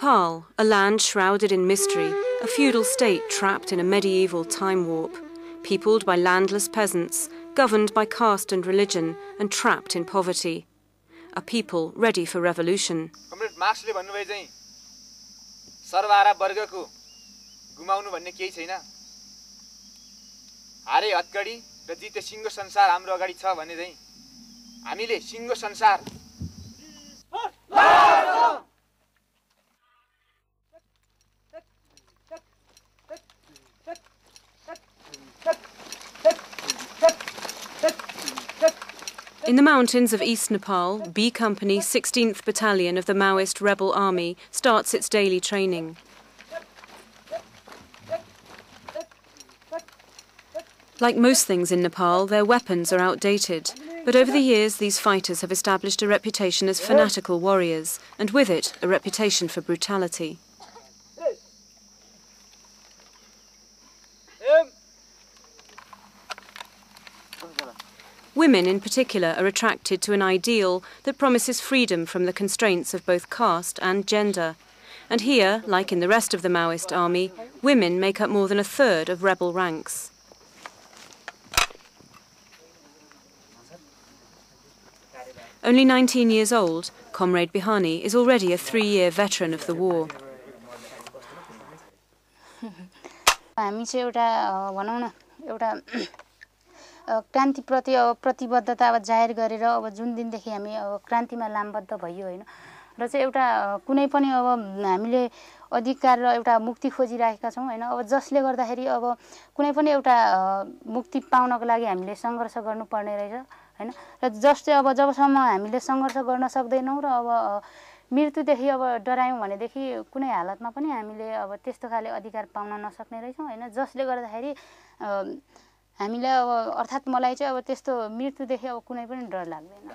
Nepal, a land shrouded in mystery, a feudal state trapped in a medieval time warp, peopled by landless peasants, governed by caste and religion, and trapped in poverty. A people ready for revolution. In the mountains of East Nepal, B Company 16th Battalion of the Maoist rebel army starts its daily training. Like most things in Nepal, their weapons are outdated, but over the years these fighters have established a reputation as fanatical warriors, and with it a reputation for brutality. Women in particular are attracted to an ideal that promises freedom from the constraints of both caste and gender. And here, like in the rest of the Maoist army, women make up more than a third of rebel ranks. Only 19 years old, Comrade Bihani is already a 3-year veteran of the war. क्रान्ति प्रति प्रतिबद्धता जाहेर गरेर जुन दिनदेखि हामी क्रान्तिमा लामबद्ध भइयो हैन र चाहिँ एउटा कुनै पनि हामीले अधिकार र एउटा मुक्ति खोजिरहेका छौं हैन जसले गर्दाखेरि कुनै पनि एउटा मुक्ति पाउनको लागि हामीले संघर्ष गर्नुपर्ने रहेछ हैन र जसले जबसम्म हामीले संघर्ष गर्न सक्दैनौं र मृत्युदेखि डरायौं भनेदेखि कुनै हालतमा पनि हामीले त्यस्तो खाले अधिकार पाउन नसक्ने रहेछौं हैन जसले गर्दाखेरि हामीलाई अर्थात मलाई चाहिँ त्यस्तो मृत्युदेखि कुनै पनि डर लाग्दैन।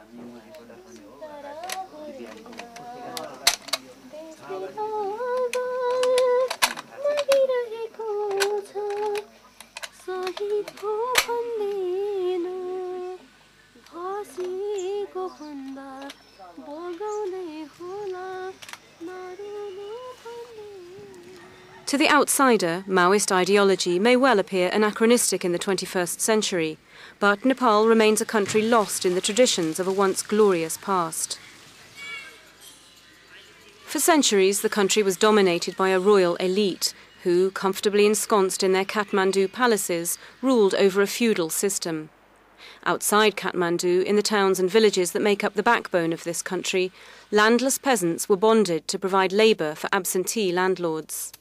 To the outsider, Maoist ideology may well appear anachronistic in the 21st century, but Nepal remains a country lost in the traditions of a once glorious past. For centuries, the country was dominated by a royal elite who, comfortably ensconced in their Kathmandu palaces, ruled over a feudal system. Outside Kathmandu, in the towns and villages that make up the backbone of this country, landless peasants were bonded to provide labour for absentee landlords.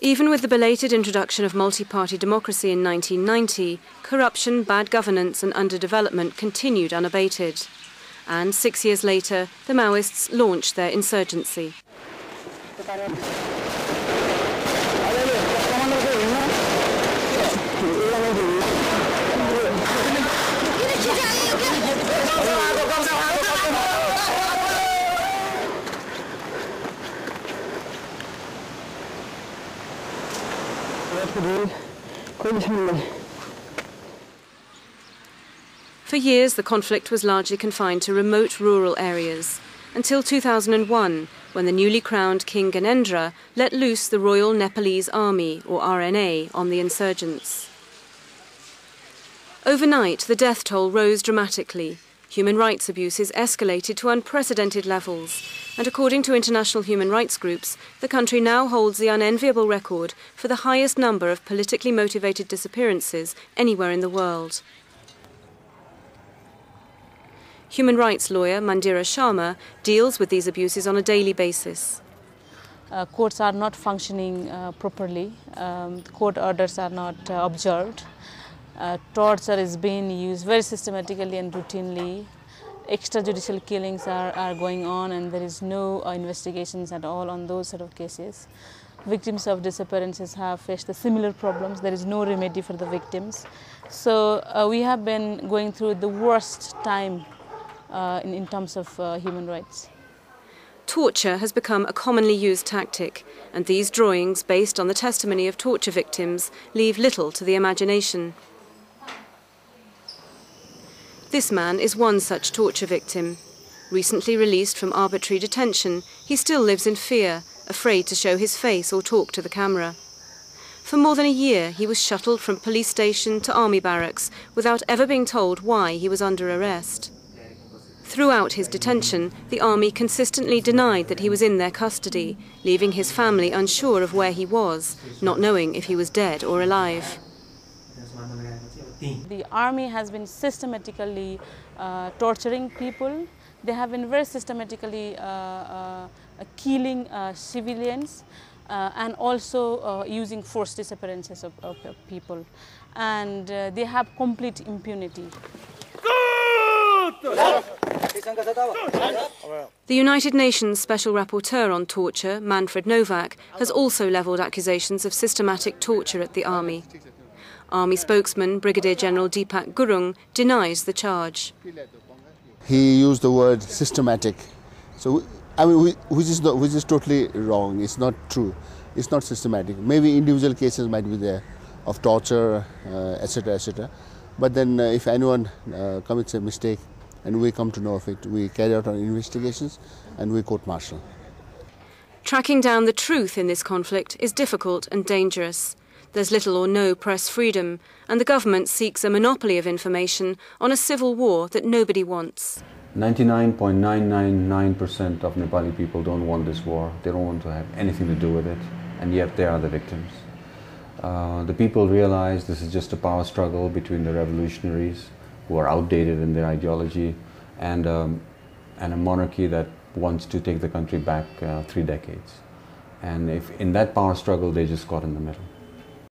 Even with the belated introduction of multi-party democracy in 1990, corruption, bad governance and underdevelopment continued unabated. And 6 years later, the Maoists launched their insurgency. For years, the conflict was largely confined to remote rural areas, until 2001, when the newly crowned King Gyanendra let loose the Royal Nepalese Army, or RNA, on the insurgents. Overnight, the death toll rose dramatically. Human rights abuses escalated to unprecedented levels, and according to international human rights groups, the country now holds the unenviable record for the highest number of politically motivated disappearances anywhere in the world. Human rights lawyer Mandira Sharma deals with these abuses on a daily basis. Courts are not functioning properly. Court orders are not observed. Torture is being used very systematically and routinely. Extrajudicial killings are going on, and there is no investigations at all on those sort of cases. Victims of disappearances have faced the similar problems. There is no remedy for the victims. So we have been going through the worst time in terms of human rights. Torture has become a commonly used tactic, and these drawings, based on the testimony of torture victims, leave little to the imagination. This man is one such torture victim. Recently released from arbitrary detention, he still lives in fear, afraid to show his face or talk to the camera. For more than a year, he was shuttled from police station to army barracks without ever being told why he was under arrest. Throughout his detention, the army consistently denied that he was in their custody, leaving his family unsure of where he was, not knowing if he was dead or alive. The army has been systematically torturing people. They have been very systematically killing civilians and also using forced disappearances of people. And they have complete impunity. The United Nations Special Rapporteur on Torture, Manfred Novak, has also levelled accusations of systematic torture at the army. Army spokesman Brigadier General Deepak Gurung denies the charge. He used the word systematic, so I mean, which is totally wrong. It's not true. It's not systematic. Maybe individual cases might be there of torture, etc., etc. But then, if anyone commits a mistake, and we come to know of it, we carry out our investigations and we court-martial. Tracking down the truth in this conflict is difficult and dangerous. There's little or no press freedom, and the government seeks a monopoly of information on a civil war that nobody wants. 99.999% of Nepali people don't want this war. They don't want to have anything to do with it, and yet they are the victims. The people realize this is just a power struggle between the revolutionaries, who are outdated in their ideology, and a monarchy that wants to take the country back 3 decades. And if in that power struggle, they just got in the middle.